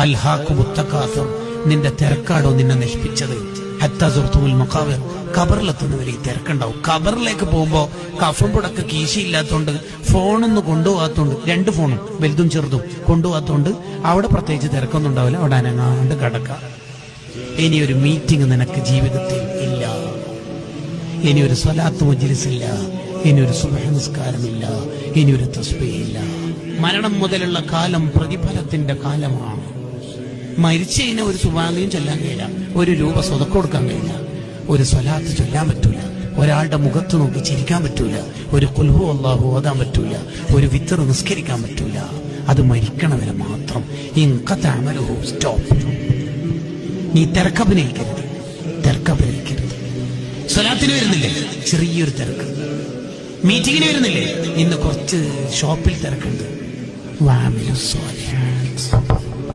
അൽഹാഖുമുത് തകാസുർ, നിന്റെ തിരക്കാടോ നിന്നെ നശിപ്പിച്ചത്. ഹത്താ സുർത്തുൽ മഖാബിർ, ഖബറിലെത്തുന്നവരെ ഈ തിരക്കുണ്ടാവും. ഖബറിലേക്ക് പോകുമ്പോ കഫൻ പുടക്ക് കീശയില്ലാത്തോണ്ട് ഫോണൊന്നും കൊണ്ടുപോകാത്തോണ്ട്, 2 ഫോണും വലുതും ചെറുതും കൊണ്ടുപോകാത്തോണ്ട് അവിടെ പ്രത്യേകിച്ച് തിരക്കൊന്നും ഉണ്ടാവില്ല. അവിടെ അനങ്ങാണ്ട് കിടക്കാം. ഇനിയൊരു മീറ്റിംഗ് നിനക്ക് ജീവിതത്തിൽ ഇല്ല, ഇനിയൊരു സ്വലാത്ത് മജ്ലിസ് ഇല്ല, ഇനിയൊരു സുബ്ഹ് നിസ്കാരമില്ല, ഇനിയൊരു തസ്ബീഹ് ഇല്ല. മരണം മുതലുള്ള കാലം പ്രതിഫലത്തിന്റെ കാലമാണ്. മരിച്ചു കഴിഞ്ഞാൽ ഒരു സുബ്ഹാനയും ചൊല്ലാൻ കഴിയില്ല, 1 രൂപ സ്വതക്ക കൊടുക്കാൻ കഴിയില്ല, ഒരു സ്വലാത്ത് ചൊല്ലാൻ പറ്റൂല, ഒരാളുടെ മുഖത്ത് നോക്കി ചിരിക്കാൻ പറ്റൂല, ഒരു ഖുൽ ഹു അല്ലാഹു ഓതാൻ പറ്റൂല, ഒരു വിത്ർ നിസ്കരിക്കാൻ പറ്റൂല. അത് മരിക്കണവരെ മാത്രം. സ്റ്റോപ്പ്. നീ തിരക്കഭിനയിക്കരുത്, തിരക്കഭിനയിക്കരുത്. സ്വലാത്തിന് വരുന്നില്ലേ, ചെറിയൊരു തിരക്ക്. മീറ്റിങ്ങിന് വരുന്നില്ലേ, ഇന്ന് കുറച്ച് ഷോപ്പിൽ തിരക്കുണ്ട്.